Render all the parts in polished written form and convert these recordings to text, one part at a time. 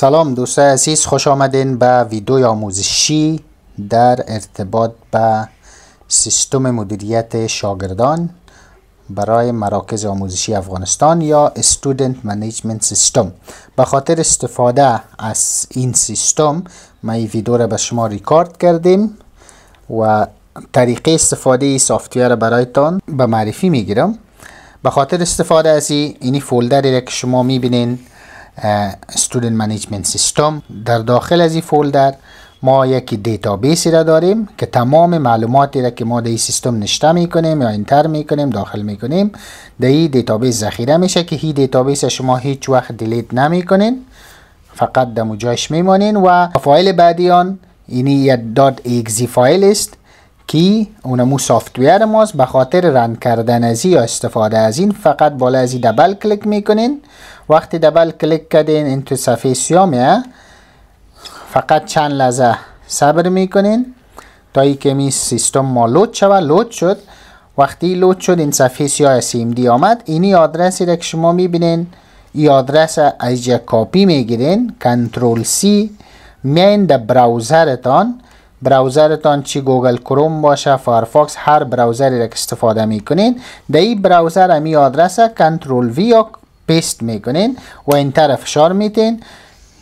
سلام دوستان عزیز، خوش آمدین به ویدیوی آموزشی در ارتباط به سیستم مدیریت شاگردان برای مراکز آموزشی افغانستان یا Student Management System. به خاطر استفاده از این سیستم ما این ویدیو را به شما ریکارد کردیم و طریقه استفاده سافتویر برایتان به معرفی میگیرم. به خاطر استفاده از این فولدری را که شما میبینین Student Management System، در داخل از این فولدر ما یک دیتابیسی را داریم که تمام معلوماتی را که ما در این سیستم نشته میکنیم یا انتر میکنیم داخل میکنیم در این دیتابیس ذخیره میشه که این دیتابیس شما هیچ وقت دیلیت نمیکنین، فقط در جایش میمانین و فایل بعدی آن اینی یک .exe فایل است که اونمو سافتویر ماست. به خاطر رن کردن از یا استفاده از این فقط بالا از این دبل کلیک میکنین. وقتی دبل کلیک کردین این تو صفحه سیاه میه، فقط چند لحظه صبر میکنین تا ای که می سیستم ما لود شود. لود شد، وقتی لود شد این صفحه سیاه CMD آمد. اینی آدرسی را که شما میبینین این آدرس از یک کاپی میگیرین، کنترل C میین در براوزرتان چی گوگل کروم باشه، فایرفاکس، هر براوزری را که استفاده میکنین در این براوزر امی آدرس کنترل V یا پیست میکنین و این طرف فشار میتین.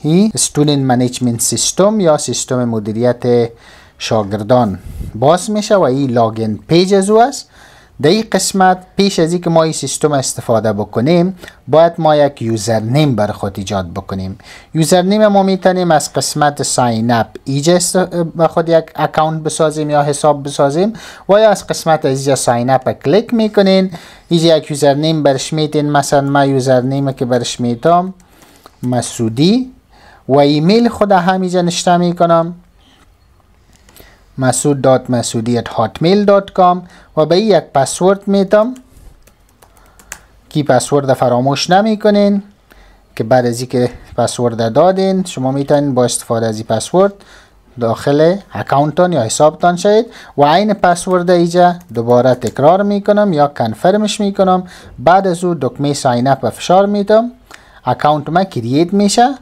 این Student Management System یا سیستم مدیریت شاگردان باز میشه و این لاگین پیج از او است. در این قسمت پیش از اینکه ما این سیستم استفاده بکنیم باید ما یک یوزرنیم بر خود ایجاد بکنیم. یوزرنیم ما میتونیم از قسمت ساین اپ ایجا به خود یک اکاونت بسازیم یا حساب بسازیم و یا از قسمت از اینجا ساین اپ کلیک میکنین، اینجا یک یوزرنیم برش میتین. مثلا ما یوزرنیم که برش میتم مسعودی و ایمیل خود همینجا نشته میکنم masood.masoodi@hotmail.com و به یک پسورد میتم که پسورد فراموش نمی کنین که بعد از اینکه پسورد دادین شما میتونین با استفاده از این پسورد داخل اکاونتان یا حسابتان شید و این پسورد ایجا دوباره تکرار میکنم یا کنفرمش میکنم. بعد از او دکمه ساین اپ فشار میتم، اکاونت ما کرییت میشه.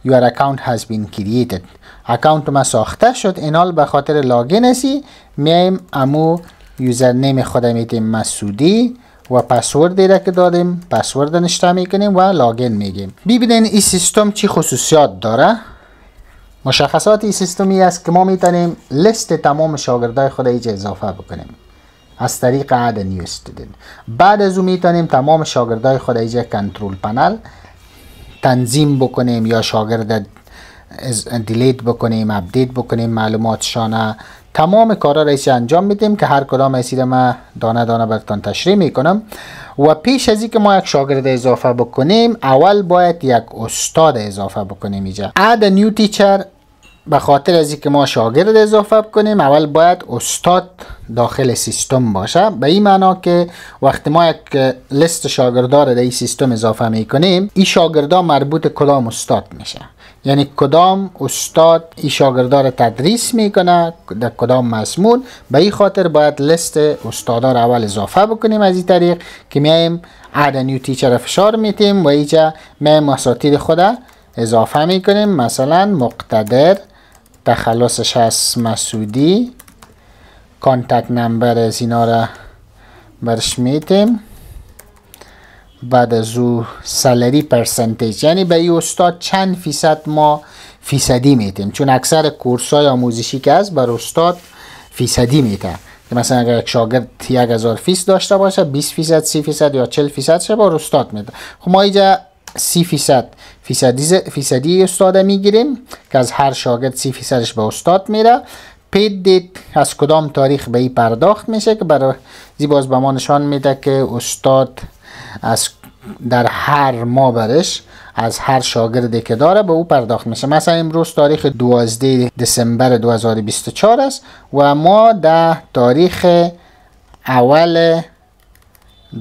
Your account has been created. اکاونت ما ساخته شد. اینال به خاطر لاگین هستی میایم امو یوزرنیم خود میتیم مسعودی و پسوردی را که دادیم پسورد نشته میکنیم و لاگین میگیم. ببینین این سیستم چی خصوصیات داره. مشخصات این سیستمی است که ما میتونیم لیست تمام شاگردای خود ایجا اضافه بکنیم از طریق add a new student. بعد از او میتونیم تمام شاگردای خود ایجا کنترل پنل تنظیم بکنیم یا شاگرد دیلیت بکنیم، اپدیت بکنیم معلوماتشان. تمام کارا را انجام میدیم که هر کدام از ما دانه دانه براتون تشریح میکنم. و پیش از اینکه ما یک شاگرد اضافه بکنیم اول باید یک استاد اضافه بکنیم. اینجا add a new teacher به خاطر از اینکه ما شاگرد اضافه بکنیم اول باید استاد داخل سیستم باشه. به این معنا که وقتی ما یک لیست شاگردان را در این سیستم اضافه میکنیم این شاگردان مربوط کدام استاد میشه، یعنی کدام استاد این شاگردان را تدریس میکنه در کدام مضمون. به این خاطر باید لیست استادا را اول اضافه بکنیم. از این طریق که میایم add a new teacher فشار میتیم و اینجا میایم اساتید خود اضافه میکنیم. مثلا مقتدر، تخلصش از مسعودی، کانتکت نمبر از اینا را برش میتیم. بعد از او سالری پرسنتیج، یعنی به این استاد چند فیصد ما فیصدی میتیم، چون اکثر کورس های آموزشی که هست بر استاد فیصدی میتیم. مثلا اگر یک شاگرد 1000 فیصد داشته باشه 20% 30% یا 40% شه بر استاد میده. خب ما اینجا 30% فیصدی استاد میگیریم که از هر شاگرد 30%ش به استاد میره. پید دیت از کدام تاریخ به این پرداخت میشه که برای باز به ما نشان میده که استاد از در هر ماه برش از هر شاگردی که داره به او پرداخت میشه. مثلا امروز تاریخ 12 دسامبر 2024 است و ما در تاریخ اول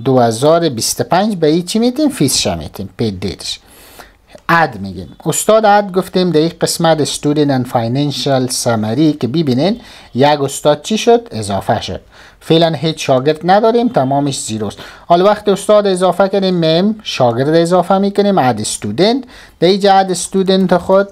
2025 به این چی میتیم؟ فیس میتیم پید دیتش. اد میگیم. استاد اد گفتیم در این قسمت student and financial summary که ببینین یک استاد چی شد؟ اضافه شد. فعلا هیچ شاگرد نداریم، تمامش زیروست. حالا وقتی استاد اضافه کنیم میم شاگرد اضافه میکنیم اد student. در اینجا اد student خود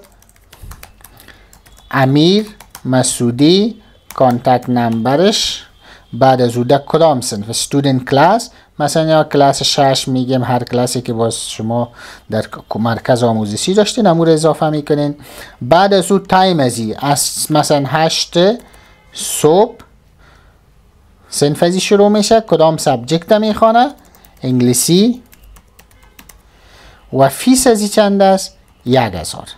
امیر مسعودی کانتکت نمبرش بعد از او در کدام صنف student class مثلا یا کلاس 6 میگیم، هر کلاسی که باز شما در مرکز آموزشی داشتین امور اضافه میکنین. بعد از او تایم ازی از مثلا 8 صبح صنف ازی شروع میشه، کدام سابجکت میخوانه؟ انگلیسی. و فیس ازی چند است؟ 1000.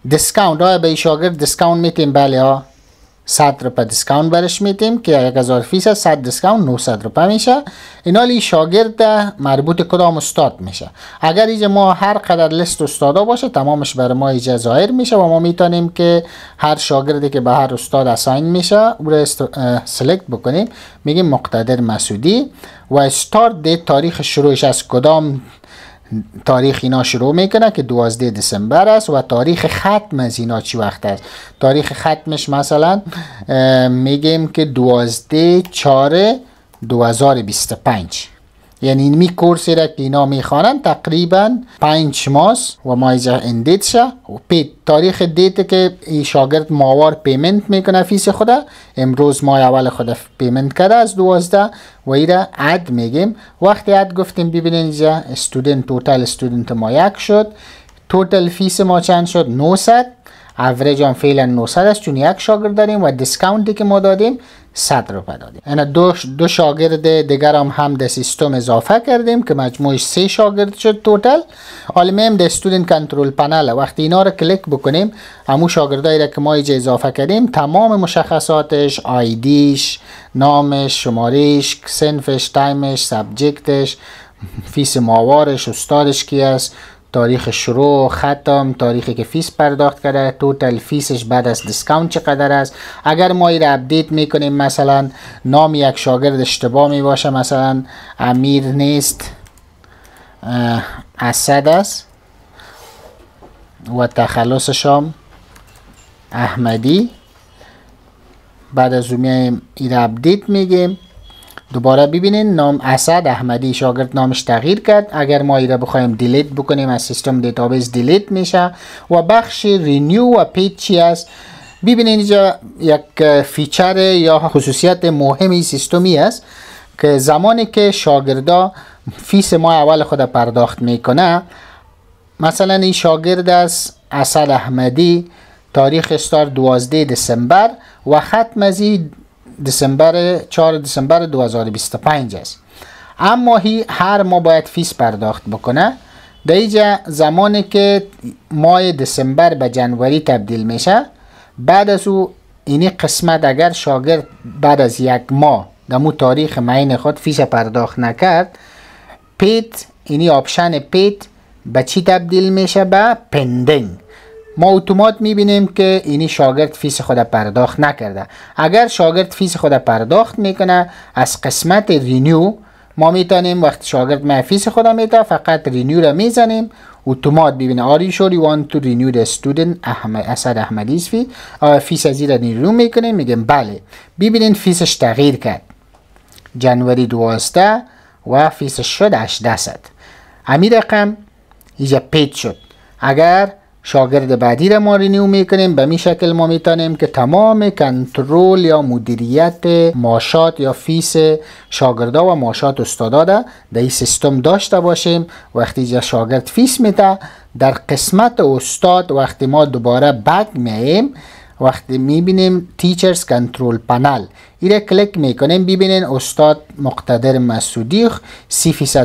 دیسکاونت آیا به شاگرد دیسکاونت میتیم؟ بله ها، 100 روپه دیسکاونت برش میتیم که 1000 فیصد 100 دیسکاونت 900 روپه میشه. اینا لی شاگرد مربوط کدام استاد میشه. اگر اینجا ما هر قدر لیست استادا باشه تمامش بر ما اینجا ظاهر میشه و ما میتونیم که هر شاگردی که به هر استاد اساین میشه او را سلکت بکنیم. میگیم مقتدر مسعودی و استارت دیت تاریخ شروعش از کدام تاریخ اینا شروع میکنه که 12 دسامبر است و تاریخ ختم از اینا چی وقت است؟ تاریخ ختمش مثلا میگیم که 12/4/2025. یعنی این کورسی را که اینا میخوانن تقریبا 5 ماه و ما اینجا اندیت شه و تاریخ دیت که این شاگرد ماوار پیمنت میکنه فیس خوده. امروز ماه اول خود پیمنت کرده از 12 و این را اد میگیم. وقتی اد گفتیم ببینید اینجا استودنت توتال استودنت ما 1 شد، توتال فیس ما چند شد؟ 900. اوریج هم فعلا 900 است چون یک شاگرد داریم و دیسکاونتی که ما دادیم 100 روپه دادیم. یعنی دو شاگرد دیگر هم در سیستم اضافه کردیم که مجموعش 3 شاگرد شد توتال. حالا میم در استودنت کنترل پنل وقتی اینا رو کلیک بکنیم همون شاگردایی را که ما اینجا اضافه کردیم تمام مشخصاتش، آیدیش، نامش، شمارش، صنفش، تایمش، سابجکتش، فیس ماوارش، استادش کی است، تاریخ شروع، ختم، تاریخی که فیس پرداخت کرده، توتال فیسش بعد از دیسکاونت چقدر است. اگر ما این را اپدیت میکنیم مثلا نام یک شاگرد اشتباه می باشه، مثلا امیر نیست اسد است و تخلصش هم احمدی، بعد از اون میایم این را اپدیت میگیم. دوباره ببینین نام اسد احمدی شاگرد نامش تغییر کرد. اگر ما این را بخوایم دیلیت بکنیم از سیستم دیتابیس دیلیت میشه. و بخش رینیو و پیج چی است؟ ببینین اینجا یک فیچر یا خصوصیت مهمی سیستمی است که زمانی که شاگردا فیس ماه اول خود پرداخت میکنه، مثلا این شاگرد از اسد احمدی تاریخ استار 12 دسامبر و ختم از 4 دسامبر 2025 است. اما هر ماه باید فیس پرداخت بکنه. در اینجا زمانی که ماه دسامبر به جنوری تبدیل میشه، بعد از او اینی قسمت اگر شاگرد بعد از یک ماه دمو تاریخ معین خود فیس پرداخت نکرد، پیت اینی آپشن پیت به چی تبدیل میشه؟ به پندینگ. ما اتومات میبینیم که اینی شاگرد فیس خود پرداخت نکرده. اگر شاگرد فیس خود پرداخت میکنه از قسمت رینیو ما میتونیم وقتی شاگرد ما فیس خود میده فقط رینیو را میزنیم، اتومات ببینه Are you sure you want to renew the student اسد احمدی's fee؟ فیس از این را رینیو میکنیم، میگیم بله. ببینین فیسش تغییر کرد، جنوری 12 و فیسش شد 800. همین رقم اینجا پیت شد. اگر شاگرد بعدی را ما رینیو میکنیم به می شکل ما میتونیم که تمام کنترل یا مدیریت معاشات یا فیس شاگردا و معاشات استادا در این سیستم داشته باشیم. وقتی جا شاگرد فیس میده در قسمت استاد وقتی ما دوباره بک میاییم وقتی میبینیم تیچرز کنترل پنل ایره کلیک میکنیم ببینین استاد مقتدر مسعودی 30%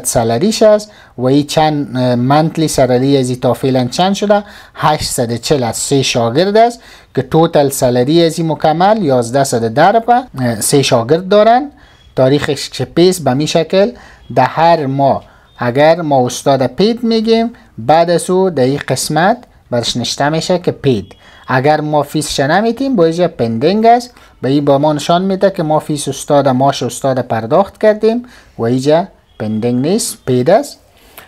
سالریش است و این چند منتلی سالری از تا فعلا چند شده 840 از 3 شاگرد است که توتال سالری از مکمل 1110 3 شاگرد دارن. تاریخ پیس به می شکل در هر ماه اگر ما استاد پید میگیم بعد از او در این قسمت برش نشته میشه که پید. اگر ما فیس نمیتیم با اینجا پندینگ است به این با ما نشان میده که ما فیس ماش استاد پرداخت کردیم و اینجا پندینگ نیست پید است.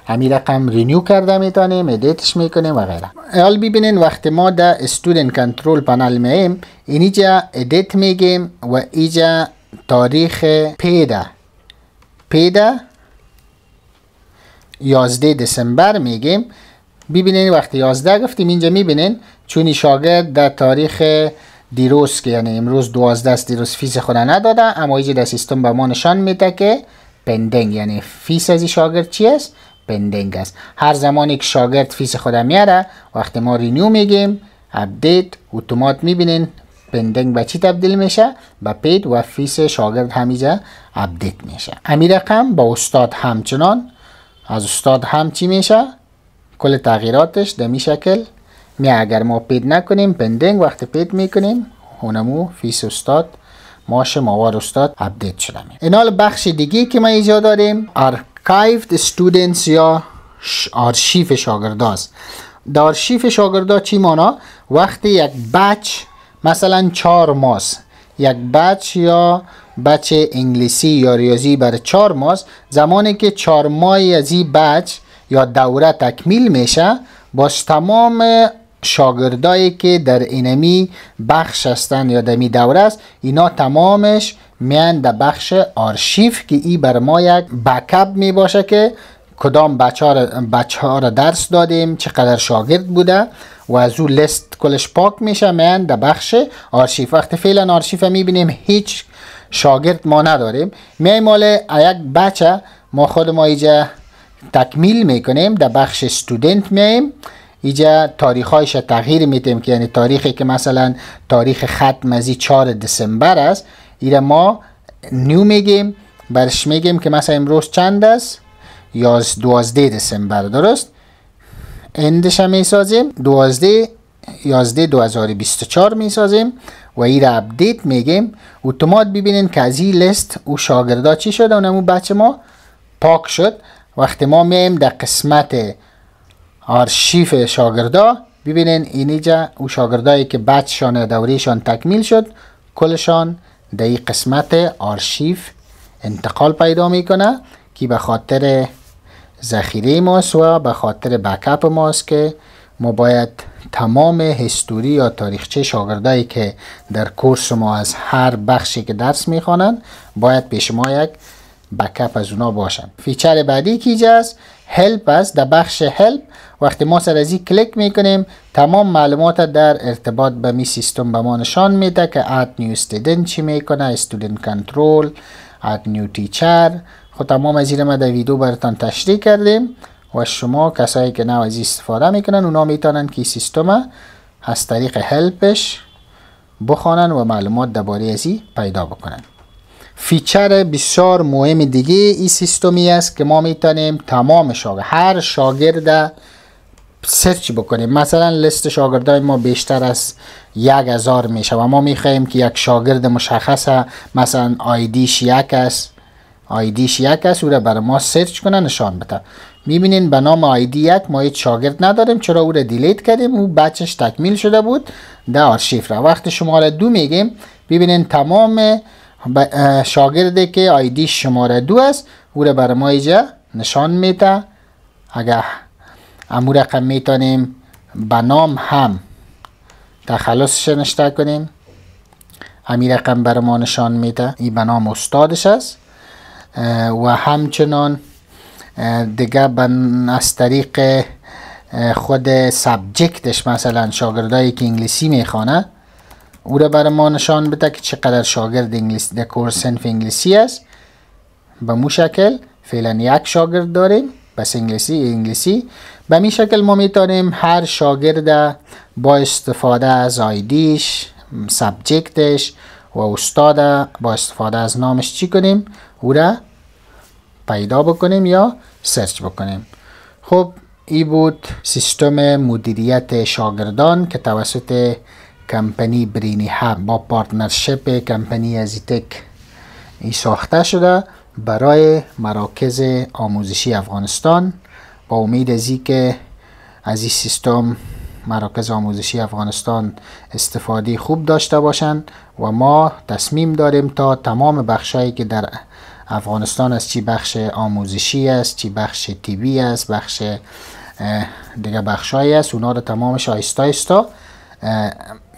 همین رقم رینیو کرده میتونیم، ادیتش میکنیم و غیره. حال ببینین وقتی ما در استودنت کنترل پنل میایم، اینجا ادیت میگیم و اینجا تاریخ پیدا 11 دسامبر میگیم. ببینین وقتی 11 گفتیم اینجا میبینین چون شاگرد در تاریخ دیروز که یعنی امروز 12 است، دیروز فیس خود نداده، اما اینجا در سیستم به ما نشان میده که پندینگ، یعنی فیس از شاگرد چی است؟ پندینگ است. هر زمانی که شاگرد فیس خود میاره، وقتی ما رینیو میگیم اپدیت، اتومات میبینین پندینگ به چی تبدیل میشه؟ به پید و فیس شاگرد همیجا اپدیت میشه. همین رقم با استاد همچنان، از استاد هم چی میشه؟ کل تغییراتش دمی شکل اگر ما پید نکنیم پندینگ، وقتی پید میکنیم اونمو فیس استاد ماشه موار استاد اپدیت شده. این حال بخش دیگه که ما اینجا داریم archived students یا آرشیف شاگرداست. در آرشیف شاگردا چی مانا؟ وقتی یک بچ مثلا 4 ماست، یک بچ یا بچ انگلیسی یا ریاضی برای 4 ماست، زمانی که 4 ماهی از این بچ یا دوره تکمیل میشه، باز تمام شاگردایی که در اینمی بخش هستن یا دمی دوره است، اینا تمامش میان در بخش آرشیف که ای بر ما یک بکاپ می باشه که کدام بچه ها را درس دادیم، چقدر شاگرد بوده و از اون لیست کلش پاک میشه میان در بخش آرشیف. وقتی فعلا آرشیف میبینیم هیچ شاگرد ما نداریم، میایم مال یک بچه ما خود ما اینجا تکمیل میکنیم، در بخش استودنت میایم، اینجا تاریخایش تغییر میدیم که یعنی تاریخی که مثلا تاریخ ختم از 4 دسامبر است، ایره ما نیو میگیم، برش میگیم که مثلا امروز چند است؟ 12 دسامبر، درست؟ اندش هم میسازیم 12/11/2024 میسازیم و ایره اپدیت میگیم. اتومات ببینین که از این لیست او شاگردا چی شد، اونمو بچه ما پاک شد. وقتی ما میایم در قسمت آرشیف شاگردا، ببینین اینجا او شاگردایی که بچشان دوریشان تکمیل شد کلشان در این قسمت آرشیف انتقال پیدا میکنه که به خاطر ذخیره ماست و به خاطر بکاپ ماست که ما باید تمام هیستوری یا تاریخچه شاگردایی که در کورس ما از هر بخشی که درس میخوانند باید پیش ما یک بکاپ از اونا باشن. فیچر بعدی که اینجا است هلپ است. در بخش هلپ وقتی ما سر از این کلیک میکنیم تمام معلومات در ارتباط به می سیستم به ما نشان میده که add new student چی میکنه، student control، add new teacher. خود تمام از این ما در ویدیو براتون تشریح کردیم و شما کسایی که نو از این استفاده میکنن اونا میتونن که سیستم از طریق هلپش بخوانن و معلومات درباره از این پیدا بکنن. فیچر بسیار مهم دیگه این سیستمی است که ما میتونیم تمام هر شاگرد سرچ بکنیم. مثلا لیست شاگردای ما بیشتر از 1000 میشه و ما میخوایم که یک شاگرد مشخصه مثلا آیدیش یک است او را برای ما سرچ کنه نشان بده. میبینین به نام آیدی یک ما هیچ شاگرد نداریم، چرا او را دیلیت کردیم، او بچش تکمیل شده بود در آرشیف را. وقتی شماره 2 میگیم ببینین تمام شاگردی که آیدی شماره 2 است او را برای ما اینجا نشان میده. اگر امو رقم میتونیم به نام هم تخلصش نشته کنیم، همین رقم برای ما نشان میده این به نام استادش است و همچنان دیگه از طریق خود سابجکتش مثلا شاگردایی که انگلیسی میخوانه او را برای ما نشان بده که چقدر شاگرد انگلیسی در کورس صنف انگلیسی است. به مو شکل فعلا یک شاگرد داریم بس انگلیسی. به می شکل ما میتونیم هر شاگرد با استفاده از آیدیش، سابجکتش و استاد با استفاده از نامش چی کنیم، او را پیدا بکنیم یا سرچ بکنیم. خب این بود سیستم مدیریت شاگردان که توسط کمپانی برینی هب با پارتنرشپ کمپانی ازیتک ای ساخته شده برای مراکز آموزشی افغانستان. با امید از که از این سیستم مراکز آموزشی افغانستان استفاده خوب داشته باشند و ما تصمیم داریم تا تمام بخشایی که در افغانستان است، چی بخش آموزشی است، چی بخش تیوی است، بخش دیگه بخشایی است. اونا رو تمامش آیستا آیستا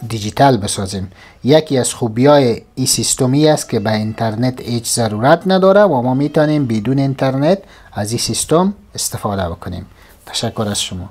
دیجیتال بسازیم. یکی از خوبیای این سیستمی است که به اینترنت هیچ ضرورت نداره و ما میتونیم بدون اینترنت از این سیستم استفاده بکنیم. تشکر از شما.